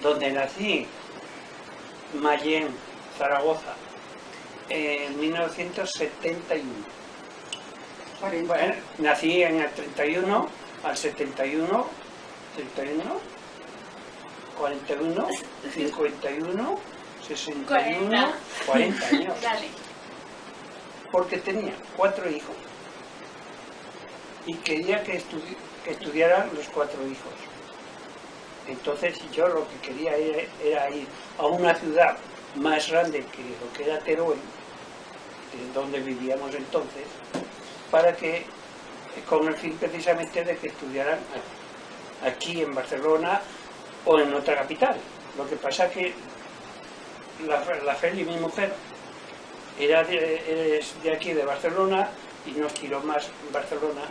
donde nací, Mayén, Zaragoza, en 1971. Bueno, nací en el 31, al 71, 31, 41, 51, 61, 40 años. Dale. Porque tenía 4 hijos y quería que estudiaran los 4 hijos. Entonces yo lo que quería era ir a una ciudad más grande que lo que era Teruel, donde vivíamos entonces, para que, con el fin precisamente de que estudiaran aquí en Barcelona o en otra capital. Lo que pasa que la Feli, mi mujer, es de aquí, de Barcelona, y nos tiró más en Barcelona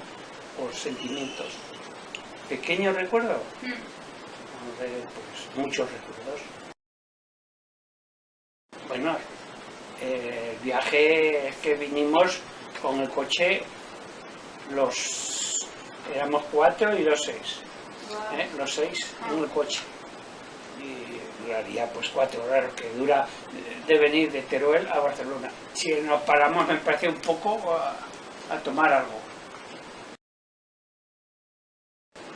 por sentimientos. ¿Pequeños recuerdos? Pues muchos recuerdos. Bueno, el viaje es que vinimos con el coche, éramos 4 y los 6. Los 6 en el coche. Y duraría pues 4 horas, que dura de venir de Teruel a Barcelona. Si nos paramos me parece un poco a tomar algo.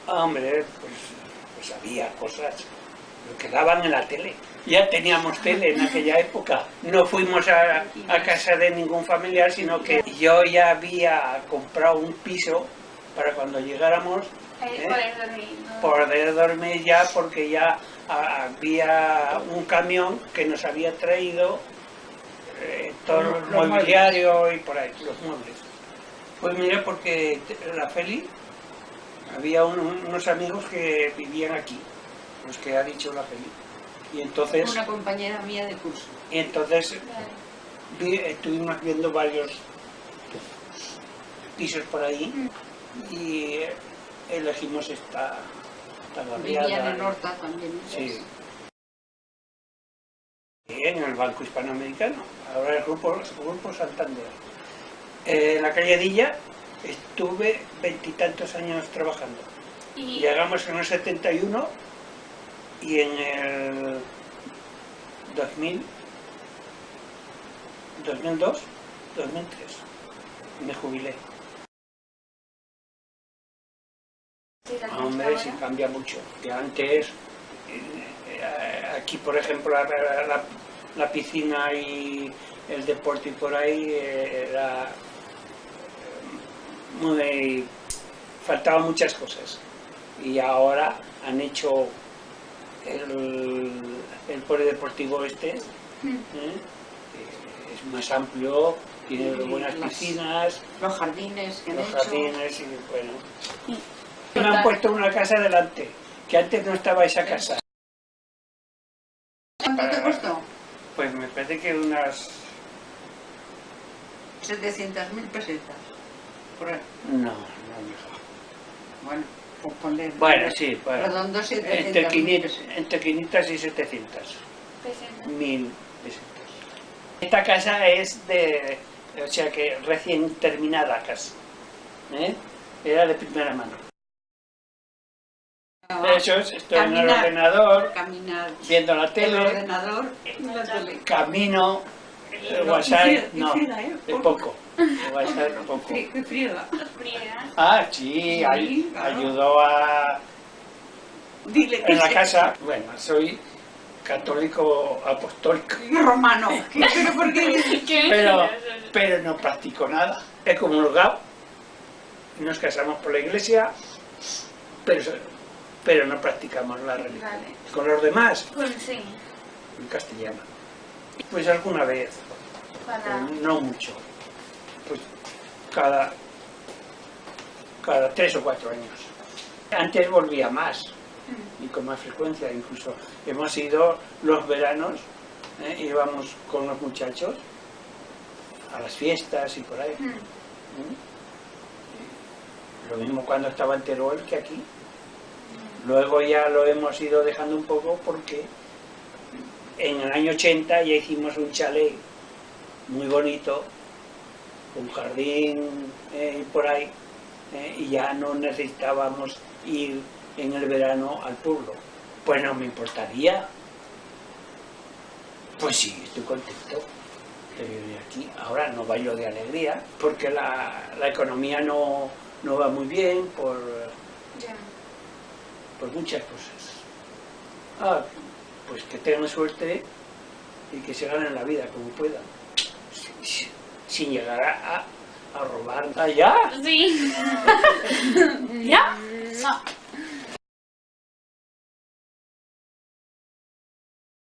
Hombre, pues había cosas, lo que daban en la tele. Ya teníamos tele en aquella época. No fuimos a casa de ningún familiar, sino que yo ya había comprado un piso para cuando llegáramos poder dormir ya, porque ya había un camión que nos había traído todo el mobiliario y por ahí, los muebles. Pues mira, porque la Feli, había unos amigos que vivían aquí, los que ha dicho la Feli. Y entonces, una compañera mía de curso. Y entonces estuvimos viendo varios pisos por ahí y elegimos esta barriada. Vivían en Horta también. Sí. Y en el Banco Hispanoamericano, ahora el Grupo Santander. En la calle Dilla estuve 20 y tantos años trabajando. Llegamos en el 71 y en el 2000, 2002, 2003 me jubilé. Hombre, sí cambia mucho. Que antes, aquí por ejemplo, la piscina y el deporte y por ahí era faltaban muchas cosas. Y ahora han hecho el polideportivo este, es más amplio, tiene buenas piscinas, los jardines que y bueno. Me han puesto una casa delante, que antes no estaba esa casa. ¿Cuánto te costó? Pues me parece que unas 700.000 pesetas. Por ahí. No. Bueno, pues ponle. Bueno, sí, redondo 700.000 entre 500 y 700. 1000 pesetas. Esta casa es o sea que recién terminada casa. Era de primera mano. Eso es, estoy en el ordenador, viendo la tele, el ordenador, la tele. Camino, el WhatsApp, no, es poco. El WhatsApp es poco. ¿Qué friega? Ah, sí, ayudó a... Dile que en la casa. Bueno, soy católico apostólico. Romano. ¿Pero por qué? Pero no practico nada. He comulgado, nos casamos por la iglesia, pero no practicamos la religión. Vale. Con los demás, Pues sí. en castellano. Pues alguna vez, no mucho. Pues cada 3 o 4 años. Antes volvía más y con más frecuencia, incluso hemos ido los veranos, íbamos con los muchachos a las fiestas y por ahí. Lo mismo cuando estaba en Teruel que aquí. Luego ya lo hemos ido dejando un poco porque en el año 80 ya hicimos un chalet muy bonito, con jardín por ahí, y ya no necesitábamos ir en el verano al pueblo. Pues no me importaría. Pues sí, estoy contento de vivir aquí. Ahora no bailo de alegría, porque la economía no va muy bien por muchas cosas. Pues que tengan suerte y que se ganen la vida como puedan, sin llegar a robar. ¿Allá? Sí. ¿Ya? No.